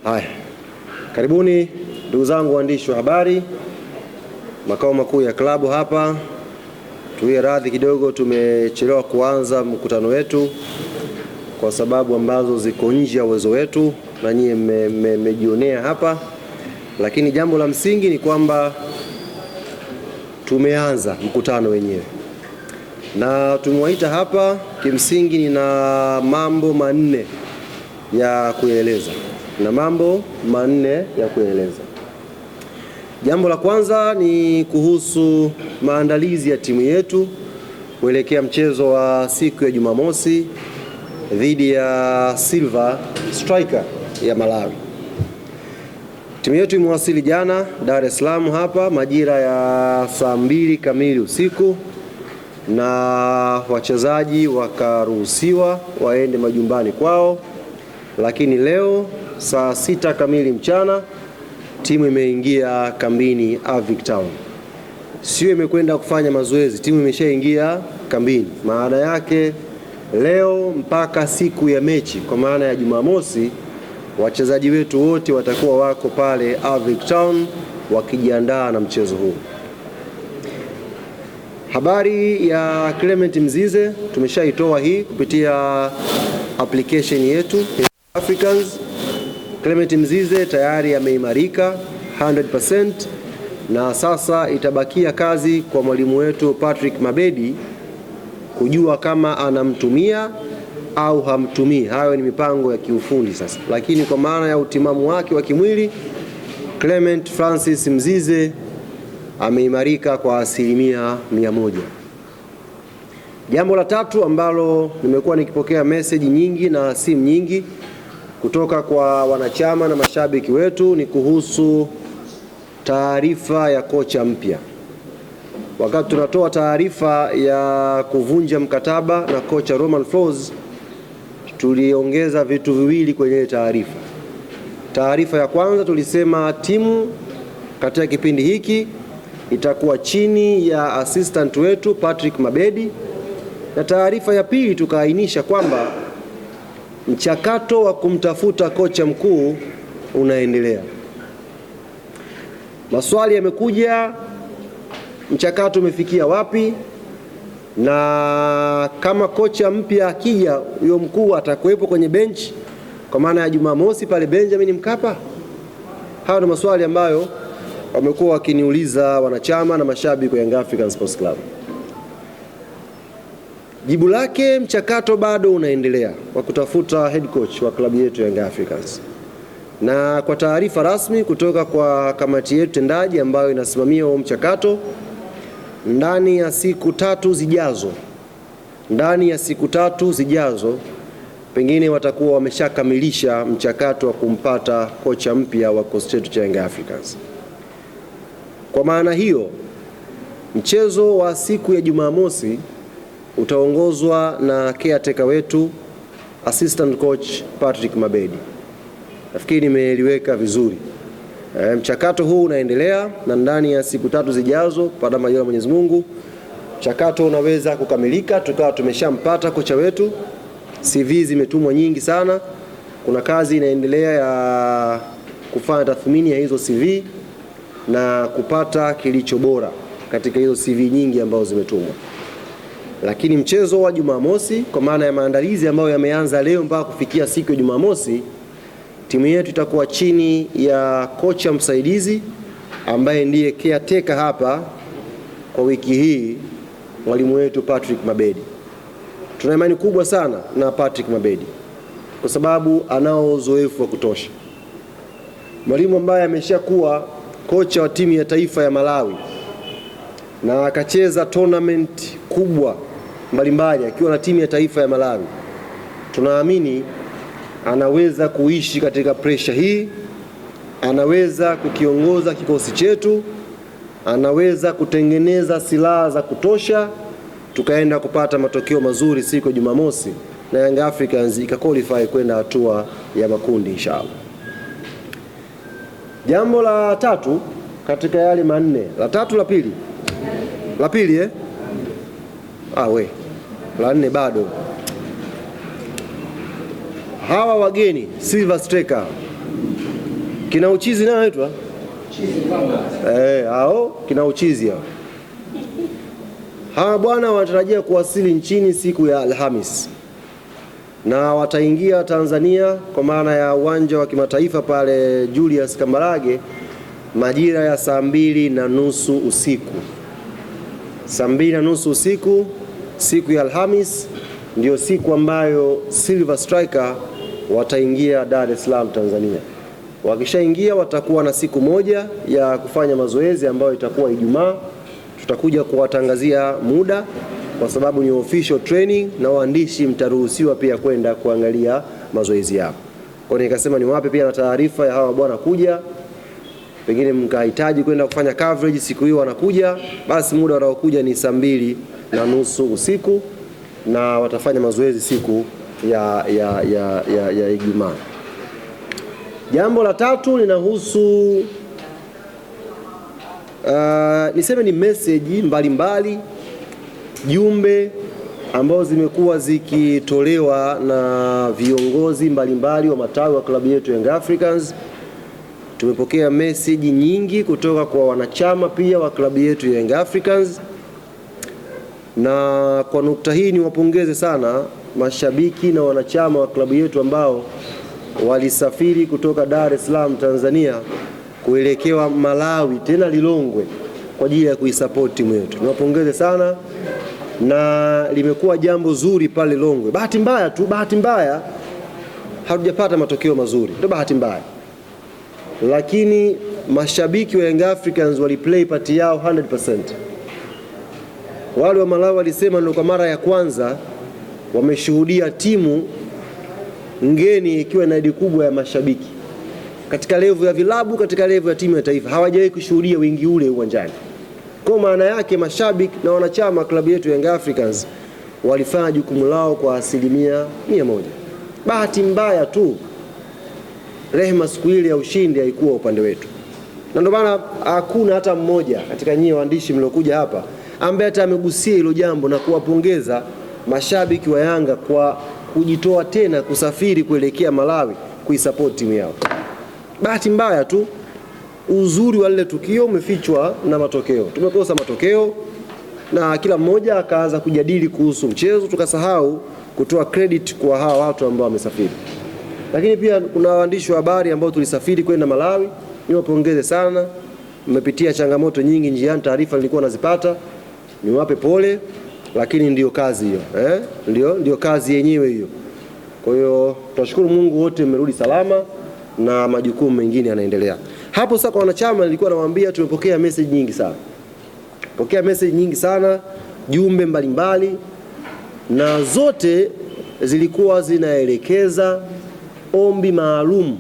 Haya, karibuni ndugu zangu waandishi wa habari, makao makuu ya klabu hapa. Tuwe radhi kidogo, tumechelewa kuanza mkutano wetu kwa sababu ambazo ziko nje ya uwezo wetu na nyie mmejionea hapa, lakini jambo la msingi ni kwamba tumeanza mkutano wenyewe na tumewaita hapa. Kimsingi nina mambo manne ya kueleza. Jambo la kwanza ni kuhusu maandalizi ya timu yetu kuelekea mchezo wa siku ya Jumamosi dhidi ya Silver Striker ya Malawi. Timu yetu imewasili jana Dar es Salaam hapa majira ya saa 2 kamili usiku, na wachezaji wakaruhusiwa waende majumbani kwao, lakini leo saa 6 kamili mchana timu imeingia kambini Avic Town. Sio imekwenda kufanya mazoezi, timu imeshaingia kambini. Maana yake leo mpaka siku ya mechi, kwa maana ya Jumamosi, wachezaji wetu wote watakuwa wako pale Avic Town wakijiandaa na mchezo huu. Habari ya Clement Mzize tumeshaitoa hii kupitia application yetu Africans. Clement Mzize tayari ameimarika 100%, na sasa itabakia kazi kwa mwalimu wetu Patrick Mabedi kujua kama anamtumia au hamtumii. Hayo ni mipango ya kiufundi sasa, lakini kwa maana ya utimamu wake wa kimwili, Clement Francis Mzize ameimarika kwa 100%. Jambo la tatu ambalo nimekuwa nikipokea message nyingi na simu nyingi kutoka kwa wanachama na mashabiki wetu ni kuhusu taarifa ya kocha mpya. Wakati tunatoa taarifa ya kuvunja mkataba na kocha Romain Folz, tuliongeza vitu viwili kwenye taarifa. Taarifa ya kwanza tulisema timu katika kipindi hiki itakuwa chini ya assistant wetu Patrick Mabedi, na taarifa ya pili tukaainisha kwamba mchakato wa kumtafuta kocha mkuu unaendelea. Maswali yamekuja, mchakato umefikia wapi, na kama kocha mpya akija, huyo mkuu atakuwepo kwenye bench kwa maana ya Jumamosi pale Benjamin Mkapa? Hayo ni maswali ambayo wamekuwa wakiniuliza wanachama na mashabiki wa Young African Sports Club. Jibu lake, mchakato bado unaendelea wa kutafuta head coach wa klabu yetu Young Africans, na kwa taarifa rasmi kutoka kwa kamati yetu tendaji ambayo inasimamia huo mchakato, ndani ya siku tatu zijazo pengine watakuwa wameshakamilisha mchakato wa kumpata kocha mpya wa kikosi chetu cha Young Africans. Kwa maana hiyo, mchezo wa siku ya Jumamosi utaongozwa na caretaker wetu assistant coach Patrick Mabedi. Nafikiri nimeliweka vizuri. Mchakato huu unaendelea, na ndani ya siku 3 zijazo, baada ya majaliwa ya Mwenyezi Mungu, mchakato unaweza kukamilika tukawa tumeshampata kocha wetu. CV zimetumwa nyingi sana. Kuna kazi inaendelea ya kufanya tathmini ya hizo CV na kupata kilicho bora katika hizo CV nyingi ambazo zimetumwa. Lakini mchezo wa Jumamosi, kwa maana ya maandalizi ambayo yameanza leo mpaka kufikia siku ya Jumamosi, timu yetu itakuwa chini ya kocha msaidizi ambaye ndiye caretaker hapa kwa wiki hii, mwalimu wetu Patrick Mabedi. Tuna imani kubwa sana na Patrick Mabedi kwa sababu anao uzoefu wa kutosha. Mwalimu ambaye ameshakuwa kocha wa timu ya taifa ya Malawi na akacheza tournament kubwa mbalimbali akiwa na timu ya taifa ya Malawi. Tunaamini anaweza kuishi katika pressure hii, anaweza kukiongoza kikosi chetu, anaweza kutengeneza silaha za kutosha, tukaenda kupata matokeo mazuri siku ya Jumamosi na Young Africans ikaqualify kwenda hatua ya makundi inshallah. Jambo la tatu katika yale manne, la pili la nne bado. Hawa wageni Silver Striker Kina uchizi nani anaitwa? Hao kina uchizi hao. Hawa bwana wanatarajia kuwasili nchini siku ya Alhamis na wataingia Tanzania kwa maana ya uwanja wa kimataifa pale Julius Kambarage majira ya saa 2:30 usiku. Saa 2:30 usiku siku ya Alhamis ndio siku ambayo Silver Striker wataingia Dar es Salaam Tanzania. Wakishaingia watakuwa na siku moja ya kufanya mazoezi ambayo itakuwa Ijumaa. Tutakuja kuwatangazia muda kwa sababu ni official training na waandishi mtaruhusiwa pia kwenda kuangalia mazoezi yao. Kwa hiyo nikasema niwape pia na taarifa ya hawa bwana kuja. Pengine mkahitaji kwenda kufanya coverage siku hiyo wanakuja, basi muda wanaokuja ni saa 2:30 usiku na watafanya mazoezi siku ya Ijumaa. Jambo la tatu linahusu niseme ni message mbalimbali, jumbe ambazo zimekuwa zikitolewa na viongozi mbalimbali wa matawi wa klabu yetu Young Africans. Tumepokea message nyingi kutoka kwa wanachama pia wa klabu yetu Young Africans, na kwa nukta hii niwapongeze sana mashabiki na wanachama wa klabu yetu ambao walisafiri kutoka Dar es Salaam Tanzania kuelekewa Malawi, tena Lilongwe, kwa ajili ya kuisupport timu yetu. Niwapongeze sana na limekuwa jambo zuri pale Lilongwe. Bahati mbaya hatujapata matokeo mazuri, ndio bahati mbaya, lakini mashabiki wa Young Africans waliplay part yao 100%. Wale wa Malawi walisema ndio kwa mara ya kwanza wameshuhudia timu ngeni ikiwa na idadi kubwa ya mashabiki katika level ya vilabu, katika level ya timu ya taifa. Hawajawahi kushuhudia wingi ule uwanjani. Kwa maana yake mashabiki na wanachama klabu yetu Young Africans walifanya jukumu lao kwa 100%. Bahati mbaya tu rehema siku ile ya ushindi haikuwa upande wetu, na ndio maana hakuna hata mmoja katika nyinyi waandishi mliokuja hapa ambaye hata amegusia hilo jambo na kuwapongeza mashabiki wa Yanga kwa kujitoa tena kusafiri kuelekea Malawi kuisupport timu yao. Bahati mbaya tu uzuri wa lile tukio umefichwa na matokeo. Tumekosa matokeo na kila mmoja akaanza kujadili kuhusu mchezo, tukasahau kutoa credit kwa hawa watu ambao wamesafiri. Lakini pia kuna waandishi wa habari ambao tulisafiri kwenda Malawi, niwapongeze sana. Mmepitia changamoto nyingi njiani, taarifa nilikuwa nazipata, niwape pole, lakini ndio kazi hiyo. Ndio kazi yenyewe hiyo. Kwa hiyo tunashukuru Mungu wote mmerudi salama na majukumu mengine yanaendelea. Hapo sasa kwa wanachama nilikuwa nawaambia tumepokea message nyingi sana, jumbe mbalimbali, na zote zilikuwa zinaelekeza ombi maalum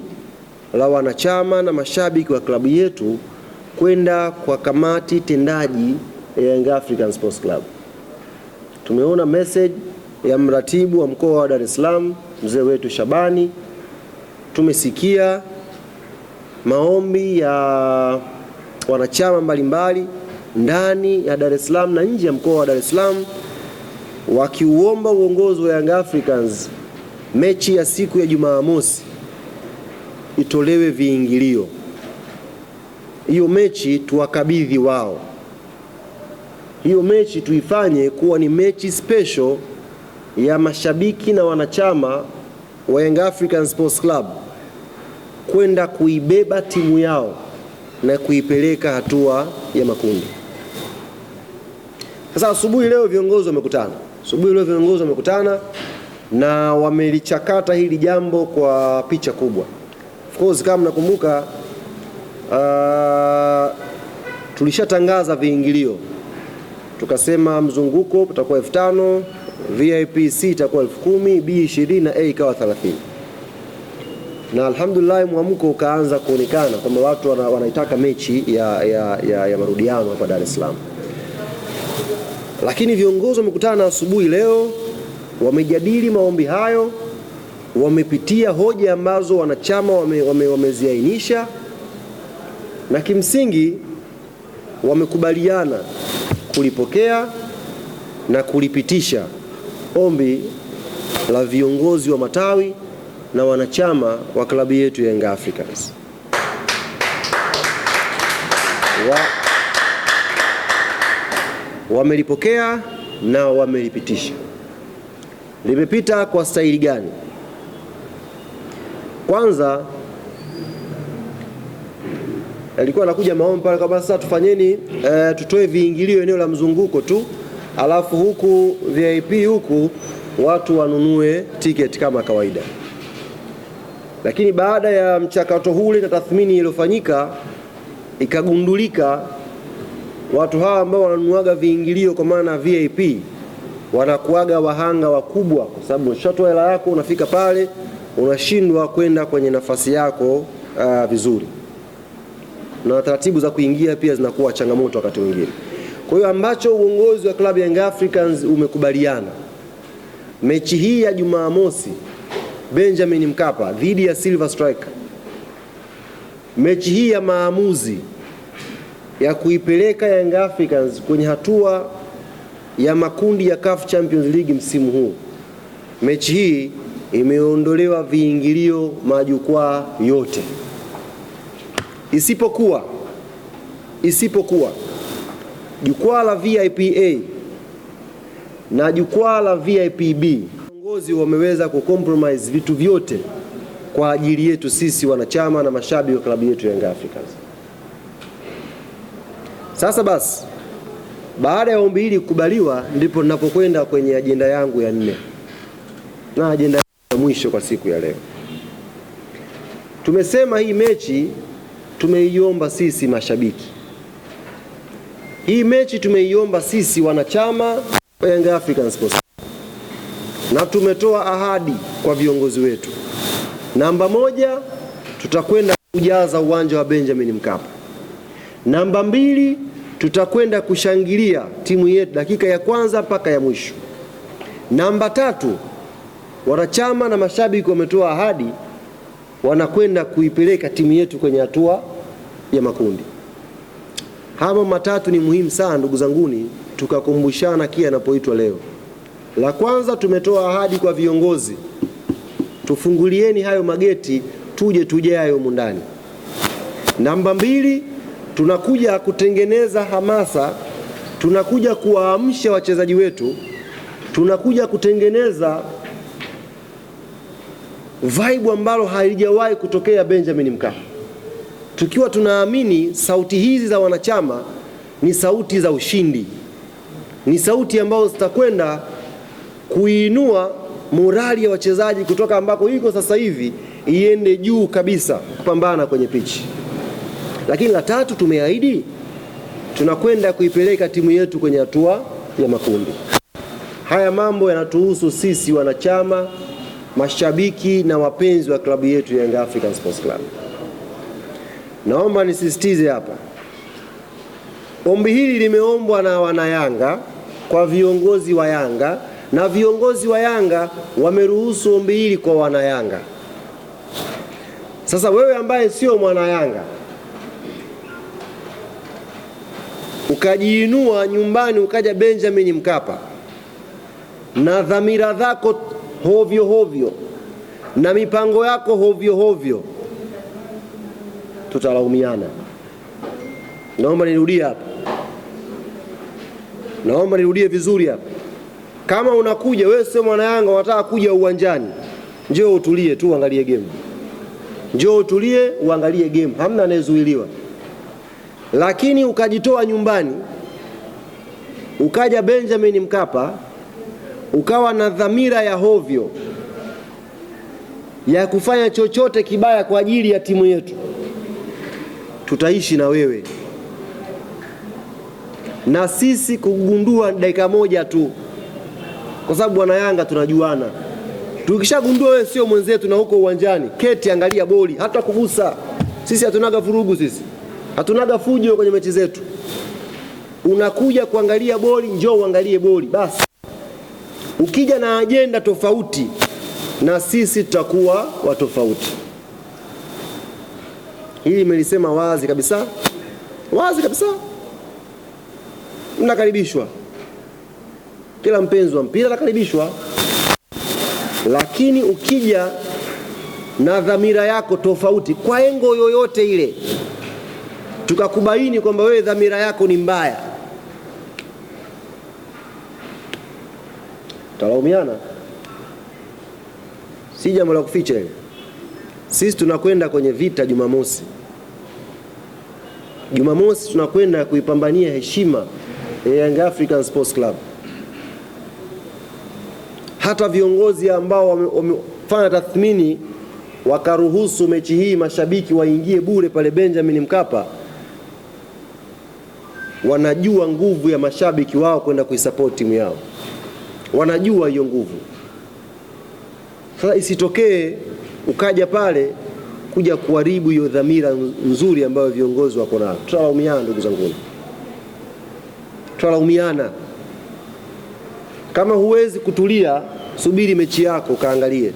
la wanachama na mashabiki wa klabu yetu kwenda kwa kamati tendaji ya Young African Sports Club. Tumeona message ya mratibu wa mkoa wa Dar es Salaam, mzee wetu Shabani. Tumesikia maombi ya wanachama mbalimbali ndani ya Dar es Salaam na nje ya mkoa wa Dar es Salaam wakiuomba uongozi wa Young Africans mechi ya siku ya Jumamosi itolewe viingilio. Hiyo mechi tuwakabidhi wao. Hiyo mechi tuifanye kuwa ni mechi special ya mashabiki na wanachama wa Young African Sports Club kwenda kuibeba timu yao na kuipeleka hatua ya makundi. Sasa asubuhi leo viongozi wamekutana na wamelichakata hili jambo kwa picha kubwa. Of course kama nakumbuka tulishatangaza viingilio. Tukasema mzunguko utakuwa 5,000, VIP C itakuwa 10,000, B 20 na A ikawa 30. Na alhamdulillah mwamko ukaanza kuonekana kwamba watu wanaitaka mechi ya marudiano hapa Dar es Salaam. Lakini viongozi wamekutana asubuhi leo, wamejadili maombi hayo, wamepitia hoja ambazo wanachama wameziainisha, na kimsingi wamekubaliana kulipokea na kulipitisha ombi la viongozi wa matawi na wanachama wa klabu yetu Young Africans. wamelipokea na wamelipitisha. Limepita kwa staili gani? Kwanza alikuwa anakuja maombi pale kwamba sasa tufanyeni tutoe viingilio eneo la mzunguko tu, alafu huku VIP huku watu wanunue tiketi kama kawaida. Lakini baada ya mchakato hule na tathmini iliyofanyika, ikagundulika watu hawa ambao wananunuaga viingilio kwa maana VIP wanakuaga wahanga wakubwa, kwa sababu unashatoa hela yako, unafika pale unashindwa kwenda kwenye nafasi yako vizuri, na taratibu za kuingia pia zinakuwa changamoto wakati mwingine. Kwa hiyo ambacho uongozi wa klabu ya Young Africans umekubaliana, mechi hii ya Jumamosi Benjamin Mkapa dhidi ya Silver Strike, mechi hii ya maamuzi ya kuipeleka Young Africans kwenye hatua ya makundi ya CAF Champions League msimu huu, mechi hii imeondolewa viingilio majukwaa yote isipokuwa jukwaa la VIP A na jukwaa la VIP B. Viongozi wameweza kucompromise vitu vyote kwa ajili yetu sisi wanachama na mashabiki wa klabu yetu Young Africans. Sasa basi, baada ya ombi hili kukubaliwa, ndipo ninapokwenda kwenye ajenda yangu ya 4 na ajenda ya mwisho kwa siku ya leo. Tumesema hii mechi tumeiomba sisi mashabiki, hii mechi tumeiomba sisi wanachama wa Young Africans Sports, na tumetoa ahadi kwa viongozi wetu. Namba 1, tutakwenda kujaza uwanja wa Benjamin Mkapa. Namba 2, tutakwenda kushangilia timu yetu dakika ya kwanza mpaka ya mwisho. Namba 3, wanachama na mashabiki wametoa ahadi wanakwenda kuipeleka timu yetu kwenye hatua ya makundi. Hayo matatu ni muhimu sana ndugu zanguni, tukakumbushana kia anapoitwa leo. La kwanza, tumetoa ahadi kwa viongozi, tufungulieni hayo mageti tuje hayo mundani. Namba 2, tunakuja kutengeneza hamasa, tunakuja kuwaamsha wachezaji wetu, tunakuja kutengeneza vibe ambalo haijawahi kutokea Benjamin Mkapa, tukiwa tunaamini sauti hizi za wanachama ni sauti za ushindi, ni sauti ambazo zitakwenda kuinua morali ya wachezaji kutoka ambako iko sasa hivi iende juu kabisa kupambana kwenye pichi. Lakini la 3, tumeahidi tunakwenda kuipeleka timu yetu kwenye hatua ya makundi. Haya mambo yanatuhusu sisi wanachama, mashabiki na wapenzi wa klabu yetu ya Young African Sports Club. Naomba nisisitize hapa, ombi hili limeombwa na wanayanga kwa viongozi wa Yanga, na viongozi wa Yanga wameruhusu ombi hili kwa wanayanga. Sasa wewe ambaye sio mwana Yanga ukajiinua nyumbani ukaja Benjamin Mkapa na dhamira zako hovyo na mipango yako hovyo, tutalaumiana. Naomba nirudie hapa, naomba nirudie vizuri hapa. Kama unakuja wewe sio mwana Yanga, unataka kuja uwanjani, njoo utulie tu uangalie game, njoo utulie uangalie game, hamna anayezuiliwa. Lakini ukajitoa nyumbani ukaja Benjamin Mkapa ukawa na dhamira ya hovyo ya kufanya chochote kibaya kwa ajili ya timu yetu, tutaishi na wewe. Na sisi kugundua dakika moja tu, kwa sababu wana Yanga tunajuana. Tukishagundua wewe sio mwenzetu na huko uwanjani, keti angalia boli, hata kugusa. Sisi hatunaga vurugu, sisi hatunaga fujo kwenye mechi zetu. Unakuja kuangalia boli, njoo uangalie boli basi. Ukija na ajenda tofauti na sisi, tutakuwa wa tofauti. Hili nimelisema wazi kabisa, wazi kabisa. Mnakaribishwa, kila mpenzi wa mpira anakaribishwa. Lakini ukija na dhamira yako tofauti kwa engo yoyote ile, tukakubaini kwamba wewe dhamira yako ni mbaya, talaumiana. Si jambo la kuficha ile. Sisi tunakwenda kwenye vita Jumamosi. Jumamosi tunakwenda kuipambania heshima ya Young African Sports Club. Hata viongozi ambao wamefanya tathmini wakaruhusu mechi hii mashabiki waingie bure pale Benjamin Mkapa, wanajua nguvu ya mashabiki wao kwenda kuisupport timu yao, wanajua hiyo nguvu. Sasa isitokee ukaja pale kuja kuharibu hiyo dhamira nzuri ambayo viongozi wako nayo. Tutalaumiana ndugu zangu, tutalaumiana. Kama huwezi kutulia, subiri mechi yako kaangalie.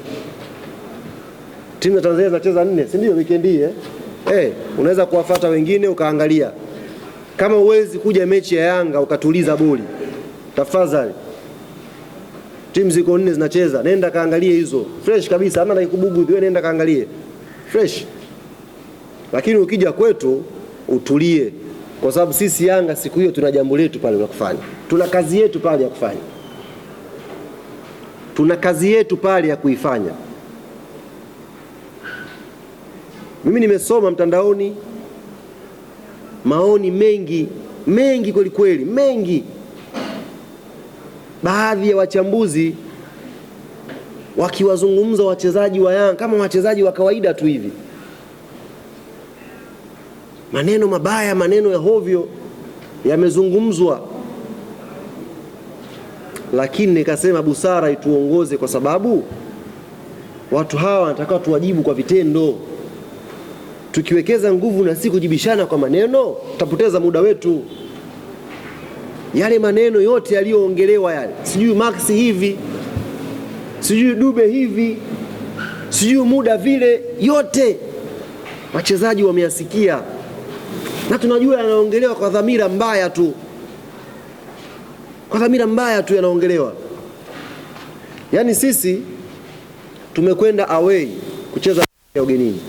Timu za Tanzania zinacheza 4, si ndio, weekend hii unaweza kuwafuata wengine ukaangalia. Kama huwezi kuja mechi ya Yanga ukatuliza boli, tafadhali. Timu ziko 4 zinacheza, nenda kaangalie hizo. Fresh kabisa, ama naikubugu wewe, nenda kaangalie. Fresh. Lakini ukija kwetu utulie, kwa sababu sisi Yanga siku hiyo tuna jambo letu pale la kufanya. Tuna kazi yetu pale ya kufanya. Tuna kazi yetu pale ya kuifanya. Mimi nimesoma mtandaoni maoni mengi kweli kweli, mengi. Baadhi ya wachambuzi wakiwazungumza wachezaji wa Yanga kama wachezaji wa kawaida tu hivi. Maneno mabaya, maneno ya hovyo yamezungumzwa. Lakini nikasema busara ituongoze, kwa sababu watu hawa wanataka tuwajibu kwa vitendo. Tukiwekeza nguvu na si kujibishana kwa maneno, tutapoteza muda wetu. Yale maneno yote yaliyoongelewa yale, sijui Max hivi, sijui Dube hivi, sijui muda vile, yote wachezaji wameyasikia, na tunajua yanaongelewa kwa dhamira mbaya tu. Kwa dhamira mbaya tu yanaongelewa. Yaani sisi tumekwenda away kucheza ya ugenini.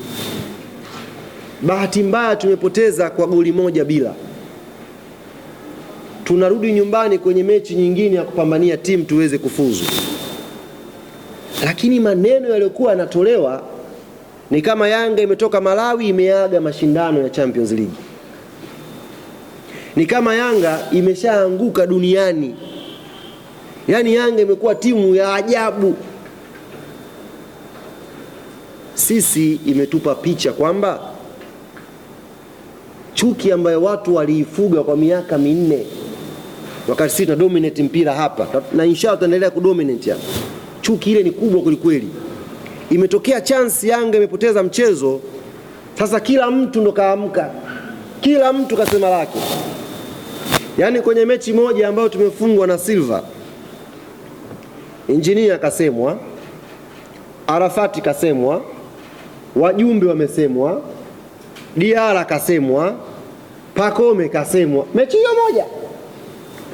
Bahati mbaya tumepoteza kwa goli 1-0. Tunarudi nyumbani kwenye mechi nyingine ya kupambania timu tuweze kufuzu. Lakini maneno yaliyokuwa yanatolewa ni kama Yanga imetoka Malawi imeaga mashindano ya Champions League. Ni kama Yanga imeshaanguka duniani. Yaani Yanga imekuwa timu ya ajabu. Sisi imetupa picha kwamba chuki ambayo watu waliifuga kwa miaka 4, wakati sisi tuna dominate mpira hapa, na inshallah tutaendelea kudominate hapa, chuki ile ni kubwa kweli. Imetokea chance Yanga imepoteza mchezo, sasa kila mtu ndo kaamka, kila mtu kasema lake. Yaani kwenye mechi moja ambayo tumefungwa na Silva, Engineer kasemwa, Arafati kasemwa, wajumbe wamesemwa, Diara kasemwa, Pakome kasemwa. Mechi hiyo moja,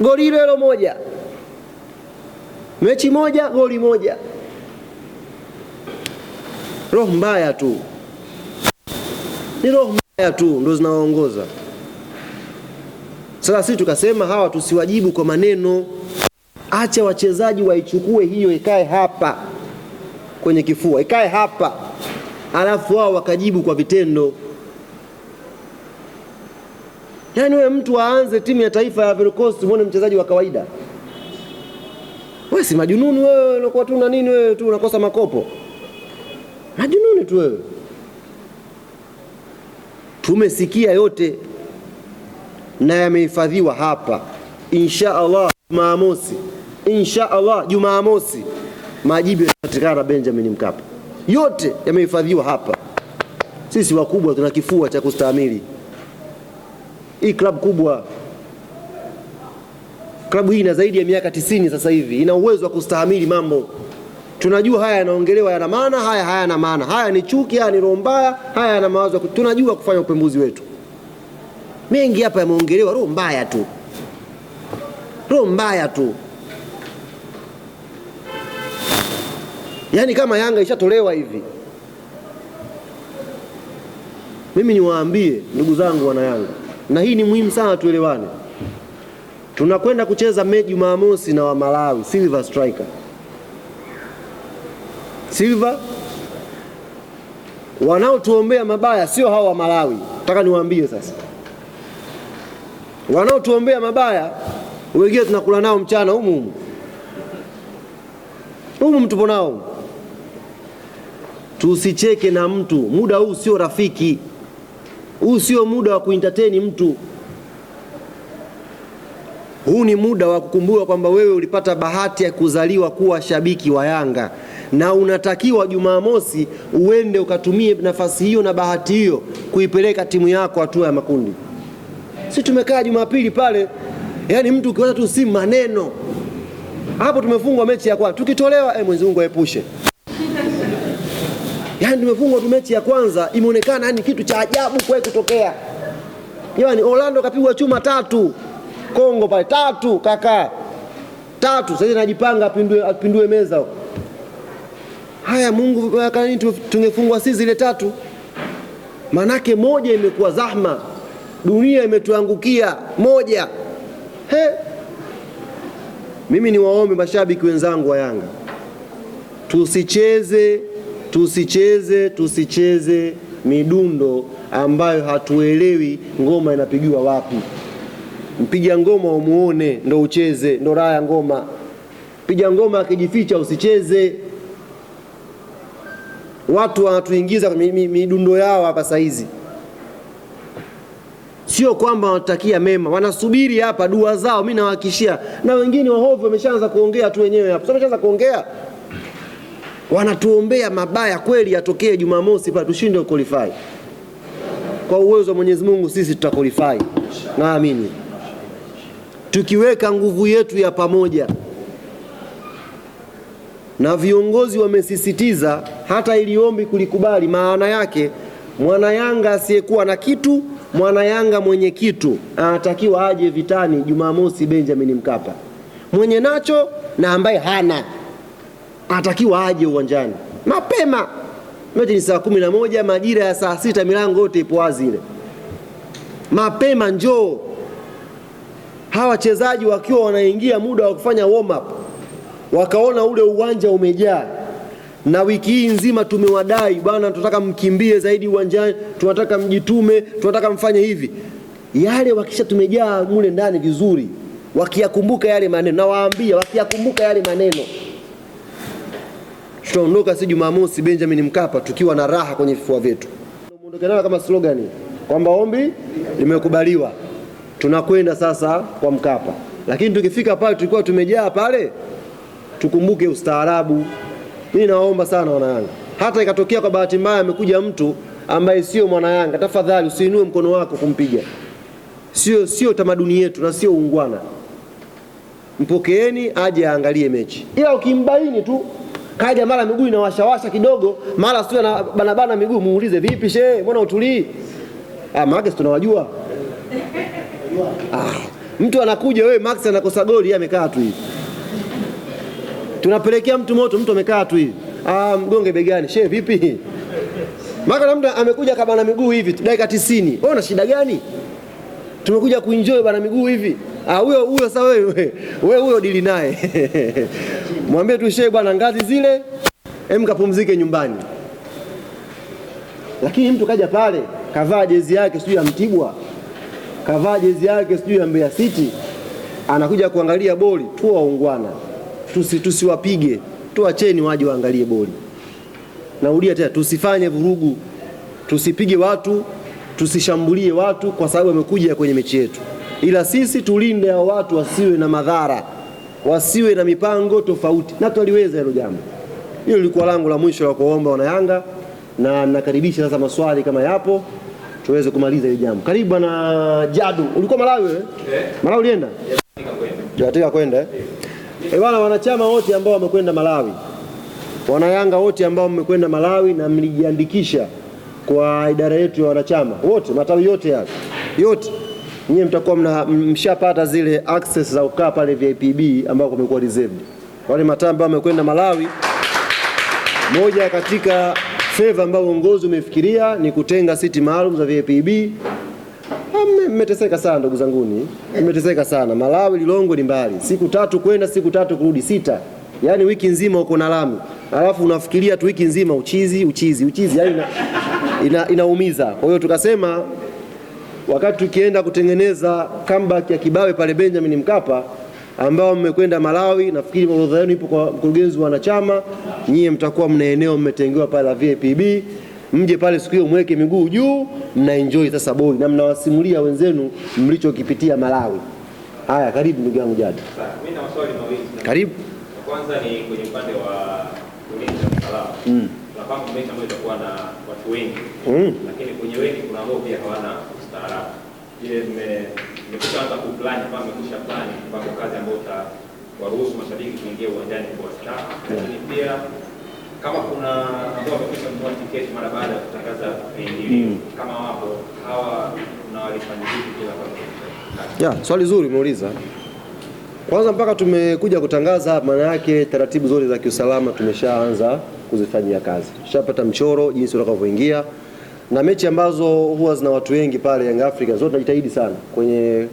goli hilo moja. Mechi moja, goli moja. Roho mbaya tu. Ni roho mbaya tu ndo zinawaongoza. Sasa sisi tukasema hawa tusiwajibu kwa maneno. Acha wachezaji waichukue hiyo, ikae hapa kwenye kifua, ikae hapa, alafu wao wakajibu kwa vitendo. Yaani wewe mtu aanze timu ya taifa ya Ivory Coast muone mchezaji wa kawaida. Wewe si majununi wewe, unakuwa tu na nini wewe tu unakosa makopo. Majununi tu wewe. Tumesikia yote na yamehifadhiwa hapa. Insha Allah Jumamosi, insha Allah Jumamosi majibu yatapatikana Benjamin Mkapa. Yote yamehifadhiwa hapa. Sisi wakubwa tuna kifua cha kustahimili. Hii klabu kubwa, klabu hii ina zaidi ya miaka 90 sasa hivi, ina uwezo wa kustahimili mambo. Tunajua haya yanaongelewa yana maana, haya hayana maana, haya ni chuki, haya ni roho mbaya, haya yana mawazo. Tunajua kufanya upembuzi wetu. Mengi hapa yameongelewa roho mbaya tu, roho mbaya tu. Yaani kama Yanga ishatolewa hivi, Mimi niwaambie ndugu zangu wana Yanga, na hii ni muhimu sana tuelewane. Tunakwenda kucheza mechi Jumamosi na wa Malawi, Silver Striker. Silver wanaotuombea mabaya sio hao wa Malawi. Nataka niwaambie sasa. Wanaotuombea mabaya wengine tunakula nao mchana humu. Humu tupo nao. Tusicheke na mtu. Muda huu sio rafiki. Huu sio muda wa kuentertain mtu. Huu ni muda wa kukumbuka kwamba wewe ulipata bahati ya kuzaliwa kuwa shabiki wa Yanga, na unatakiwa Jumamosi uende ukatumie nafasi hiyo na bahati hiyo kuipeleka timu yako hatua ya makundi. Sisi tumekaa Jumapili pale, yani mtu ukiwaza tu si maneno. Hapo tumefungwa mechi ya kwanza. Tukitolewa Mwenyezi Mungu aepushe. Yani tumefungwa tu mechi ya kwanza, imeonekana yani kitu cha ajabu kwa kutokea. Yaani Orlando kapigwa chuma 3. Kongo pale 3 kaka. 3 sasa najipanga apindue meza huko. Haya Mungu kanini tungefungwa sisi zile 3. Manake moja imekuwa zahma. Dunia imetuangukia moja. Mimi ni waombe mashabiki wenzangu wa Yanga. Tusicheze midundo ambayo hatuelewi ngoma inapigiwa wapi. Mpiga ngoma umuone ndo ucheze, ndo raha ya ngoma. Piga ngoma akijificha usicheze. Watu wanatuingiza midundo yao hapa saizi. Sio kwamba wanatakia mema, wanasubiri hapa dua zao. Mimi nawahakikishia, na wengine wahovu wameshaanza kuongea tu wenyewe hapo. Sasa wameshaanza kuongea. Wanatuombea mabaya kweli yatokee Jumamosi pale tushinde qualify. Kwa uwezo wa Mwenyezi Mungu sisi tutaqualify. Naamini. Tukiweka nguvu yetu ya pamoja. Na viongozi wamesisitiza hata ili ombi kulikubali, maana yake mwana Yanga asiyekuwa na kitu, mwana Yanga mwenye kitu anatakiwa aje vitani Jumamosi Benjamin Mkapa. Mwenye nacho na ambaye hana anatakiwa aje uwanjani mapema. Mechi ni saa 11, majira ya saa 6 milango yote ipo wazi ile. Mapema njoo. Hawa wachezaji wakiwa wanaingia muda wa kufanya warm up, wakaona ule uwanja umejaa, na wiki hii nzima tumewadai bwana, tunataka mkimbie zaidi uwanjani, tunataka mjitume, tunataka mfanye hivi. Yale wakisha tumejaa mule ndani vizuri, wakiyakumbuka yale maneno, na waambia wakiyakumbuka yale maneno, tutaondoka si Jumamosi Benjamin Mkapa tukiwa na raha kwenye vifua vyetu. Muondoke nao kama slogan kwamba ombi limekubaliwa. Tunakwenda sasa kwa Mkapa. Lakini tukifika pale tulikuwa tumejaa pale, tukumbuke ustaarabu. Mimi naomba sana wana Yanga. Hata ikatokea kwa bahati mbaya amekuja mtu ambaye sio mwana Yanga, tafadhali usiinue mkono wako kumpiga. Sio tamaduni yetu na sio ungwana. Mpokeeni aje aangalie mechi. Ila ukimbaini tu kaja mara miguu inawashawasha kidogo, mara sio na banabana miguu, muulize vipi shehe, mbona utulii? Max tunawajua. Mtu anakuja wewe Max anakosa goli, yeye amekaa tu hivi. Tunapelekea mtu moto, mtu amekaa tu hivi. Mgonge begani, shehe vipi? Maka mtu amekuja kabana miguu hivi dakika 90. Wewe una shida gani? Tumekuja kuenjoy bana miguu hivi. Huyo sasa wewe huyo dili naye. Mwambie tu shehe bwana, ngazi zile kapumzike nyumbani. Lakini mtu kaja pale kavaa jezi yake sijui ya Mtibwa, kavaa jezi yake sijui ya Mbeya City, anakuja kuangalia boli. Tu waungwana, tusiwapige, tuacheni waje waangalie boli. Naudia tena, tusifanye vurugu, tusipige watu, tusishambulie watu kwa sababu wamekuja kwenye mechi yetu. Ila sisi tulinde hao watu wasiwe na madhara, wasiwe na mipango tofauti, na tuliweza hilo jambo. Hilo lilikuwa langu la mwisho la kuomba wana Yanga, na nakaribisha sasa maswali kama yapo tuweze kumaliza hili jambo. Karibu na Jadu. Ulikuwa Malawi wewe? Malawi ulienda? Tunataka kwenda. Bwana, wanachama wote ambao wamekwenda Malawi, wana Yanga wote ambao mmekwenda Malawi na mlijiandikisha kwa idara yetu ya wanachama wote, matawi yote yale yote, nyinyi mtakuwa mshapata zile access za kukaa pale VIPB ambao kumekuwa reserved. Wale matawi ambao wamekwenda Malawi, moja katika favor ambayo uongozi umefikiria ni kutenga siti maalum za VIPB. Mmeteseka sana ndugu zanguni, mmeteseka sana. Malawi Lilongwe ni mbali, siku 3 kwenda siku 3 kurudi, 6. Yaani wiki nzima uko na lami, alafu unafikiria tu wiki nzima uchizi. Yaani inaumiza. Kwa hiyo tukasema wakati tukienda kutengeneza comeback ya Kibawe pale Benjamin Mkapa, ambao mmekwenda Malawi, nafikiri orodha yenu ipo kwa mkurugenzi wa wanachama, nyie mtakuwa mna eneo mmetengewa pale la VIPB, mje pale siku hiyo mweke miguu juu, mna enjoy sasa boli na mnawasimulia wenzenu mlichokipitia Malawi. Haya, karibu ndugu yangu Jadi. Mimi na maswali mawili. Karibu. Kwanza ni kwenye upande wa ulinzi na usalama. Nafahamu mechi ambayo itakuwa na watu wengi. Lakini kwenye wengi kuna ambao pia hawana ustaarabu. Ile nimekuanza kuplan kama nimekwisha plan kwa kazi ambayo itawaruhusu mashabiki kuingia uwanjani kwa staff. Lakini pia kama kuna ambao wamekwisha kununua tiketi mara baada ya kutangaza viingilio, kama wapo hawa na walifanya vipi bila kwa swali zuri umeuliza. Kwanza mpaka tumekuja kutangaza, maana yake taratibu zote za kiusalama tumeshaanza kuzifanyia kazi. Tushapata mchoro jinsi utakavyoingia, na mechi ambazo huwa zina watu wengi pale Young Africans zote tunajitahidi sana kwenye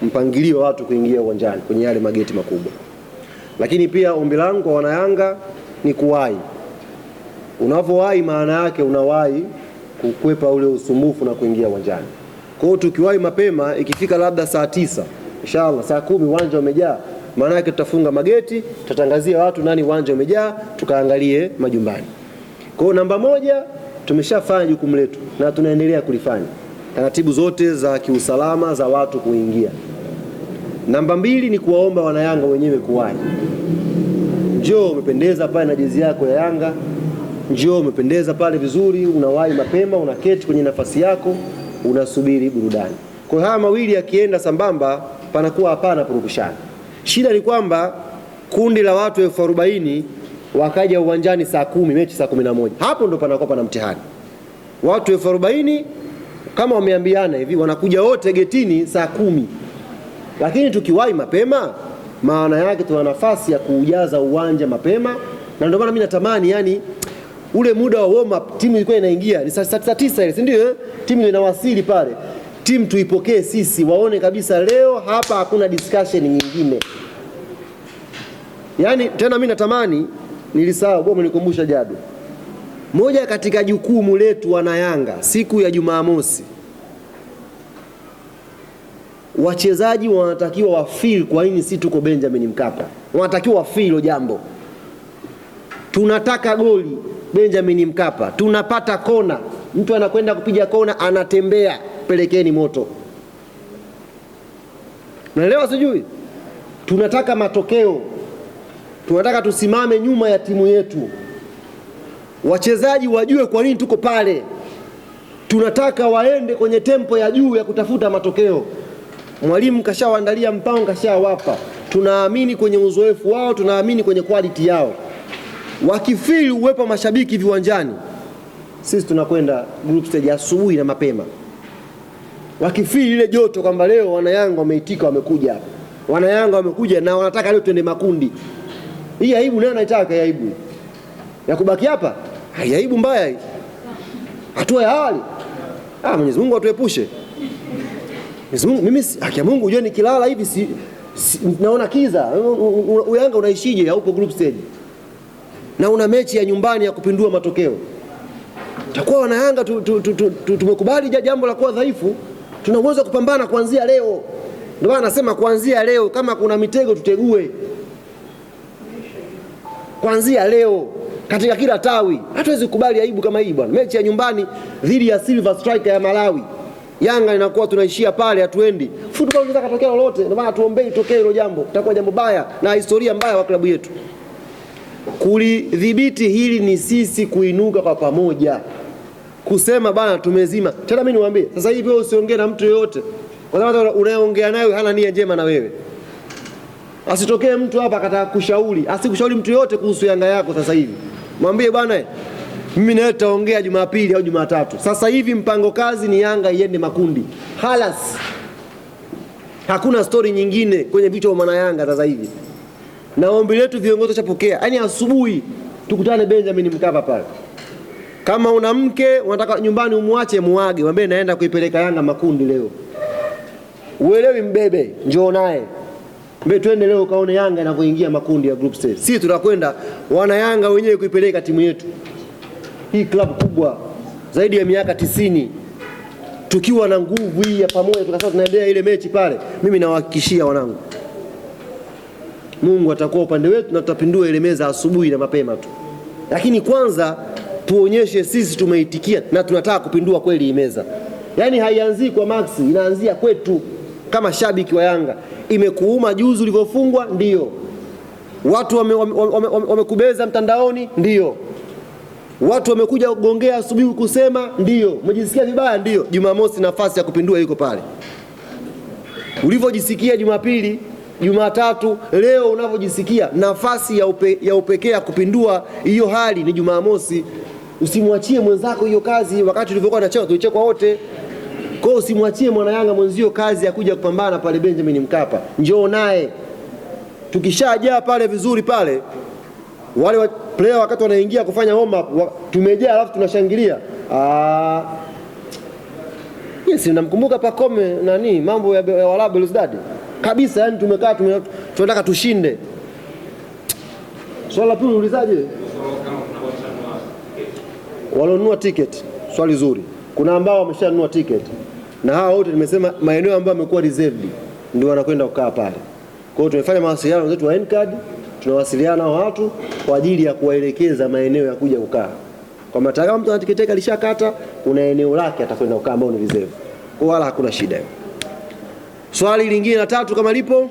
mpangilio wa watu kuingia uwanjani kwenye yale mageti makubwa. Lakini pia ombi langu kwa wanayanga ni kuwahi. Unapowahi maana yake unawahi kukwepa ule usumbufu na kuingia uwanjani. Kwa hiyo tukiwahi mapema, ikifika labda saa 9, inshallah saa 10 uwanja umejaa, maana yake tutafunga mageti, tutatangazia watu nani uwanja umejaa, tukaangalie majumbani. Kwa hiyo namba 1 tumeshafanya jukumu letu na tunaendelea kulifanya. Taratibu zote za kiusalama za watu kuingia. Namba 2 ni kuwaomba wanayanga wenyewe kuwahi. Njoo umependeza pale na jezi yako ya Yanga, njoo umependeza pale vizuri, unawahi mapema, unaketi kwenye nafasi yako, unasubiri burudani. Kwa hiyo haya mawili yakienda sambamba, panakuwa hapana purukushani. Shida ni kwamba kundi la watu 40,000 wakaja uwanjani saa 10, mechi saa 11. Hapo ndo panakuwa pana mtihani. Watu 40,000 kama wameambiana hivi wanakuja wote getini saa 10. Lakini tukiwahi mapema, maana yake tuna nafasi ya kuujaza uwanja mapema, na ndio maana mimi natamani yani ule muda wa warm up timu ilikuwa inaingia ni saa 9 ile, si ndio? Timu inawasili pale. Timu tuipokee sisi, waone kabisa leo hapa hakuna discussion nyingine. Yani tena mimi natamani, nilisahau bwana nikumbusha Jadu. Moja katika jukumu letu wana Yanga siku ya Jumamosi, wachezaji wanatakiwa wafeel kwa nini si tuko Benjamin Mkapa. Wanatakiwa wafeel jambo. Tunataka goli Benjamin Mkapa, tunapata kona, mtu anakwenda kupiga kona anatembea, pelekeni moto. Naelewa sijui? Tunataka matokeo. Tunataka tusimame nyuma ya timu yetu. Wachezaji wajue kwa nini tuko pale. Tunataka waende kwenye tempo ya juu ya kutafuta matokeo. Mwalimu kashawaandalia mpango, kashawapa. Tunaamini kwenye uzoefu wao, tunaamini kwenye quality yao. Wakifeel uwepo mashabiki viwanjani, sisi tunakwenda group stage asubuhi na mapema. Wakifeel ile joto kwamba leo wanayanga wameitika, wamekuja hapa. Wanayanga wamekuja na wanataka leo tuende makundi. Hii aibu nani anaitaka aibu? Ya kubaki hapa? Aibu mbaya hii. Hatua ya awali. Mwenyezi Mungu atuepushe. Mwenyezi Mungu, mimi haki ya Mungu unajua nikilala hivi naona kiza. Uyanga unaishije haupo group stage? Na una mechi ya nyumbani ya kupindua matokeo. Takuwa wanayanga tumekubali jambo la kuwa dhaifu, tunaweza kupambana kuanzia leo. Ndio maana nasema kuanzia leo, kama kuna mitego tutegue. Kuanzia leo katika kila tawi. Hatuwezi kukubali aibu kama hii bwana. Mechi ya nyumbani dhidi ya Silver Striker ya Malawi, Yanga inakuwa tunaishia pale, hatuendi. Football inaweza kutokea lolote, ndio maana tuombee itokee hilo jambo. Itakuwa jambo baya na historia mbaya wa klabu yetu. Kulidhibiti hili ni sisi kuinuka kwa pamoja. Kusema bana tumezima. Tena mimi niwaambie, sasa hivi wewe usiongee na mtu yeyote. Kwa sababu unayeongea naye hana nia njema na wewe. Asitokee mtu hapa akataka kushauri, asikushauri mtu yote kuhusu Yanga yako sasa hivi. Mwambie bwana, mimi nawe tutaongea Jumapili au Jumatatu. Sasa hivi mpango kazi ni Yanga iende makundi. Halas. Hakuna story nyingine kwenye vichwa vya Yanga sasa hivi. Na ombi letu viongozi chapokea. Yaani asubuhi tukutane Benjamin Mkapa pale. Kama una mke unataka nyumbani umwache, muage, mwambie naenda kuipeleka Yanga makundi leo. Uelewi, mbebe, njoo naye. Mbebe twende leo kaone Yanga inavyoingia makundi ya group stage. Sisi tunakwenda wana Yanga wenyewe kuipeleka timu yetu. Hii klabu kubwa zaidi ya miaka 90. Tukiwa na nguvu hii ya pamoja tukasema tunaendelea ile mechi pale. Mimi nawahakikishia wanangu, Mungu atakuwa upande wetu na tutapindua ile meza asubuhi na mapema tu. Lakini kwanza tuonyeshe sisi tumeitikia na tunataka kupindua kweli hii meza. Yaani haianzii kwa Max, inaanzia kwetu kama shabiki wa Yanga. Imekuuma juzi ulivyofungwa? Ndio. Watu wamekubeza mtandaoni? Ndio. Watu wamekuja kugongea asubuhi kusema? Ndio. Umejisikia vibaya? Ndio. Jumamosi nafasi ya kupindua iko pale. Ulivyojisikia Jumapili, Jumatatu, leo unavyojisikia, nafasi ya upekee ya kupindua hiyo hali ni Jumamosi. Usimwachie mwenzako hiyo kazi. Wakati tulivyokuwa tunacheka tulichekwa wote. Kwa hiyo usimwachie mwana Yanga mwenzio kazi ya kuja kupambana pale Benjamin Mkapa. Njoo naye. Tukishajaa pale vizuri pale, wale player wakati wanaingia kufanya warm up tumejaa, alafu tunashangilia. Yes, namkumbuka Pacome nani mambo ya Walabu Belouizdad. Kabisa, yani tumekaa tunataka tushinde. Swali la pili ulizaje? Walionunua ticket. Swali zuri. Kuna ambao wameshanunua ticket. Na hao wote nimesema maeneo ambayo yamekuwa reserved ndio wanakwenda kukaa pale. Kwa hiyo tumefanya mawasiliano zetu wa N-card, tunawasiliana na watu kwa ajili ya kuwaelekeza maeneo ya kuja kukaa. Kwa maana kama mtu ana tiketi alishakata, kuna eneo lake atakwenda kukaa ambao ni reserve. Kwa wala hakuna shida. Swali lingine la tatu kama lipo.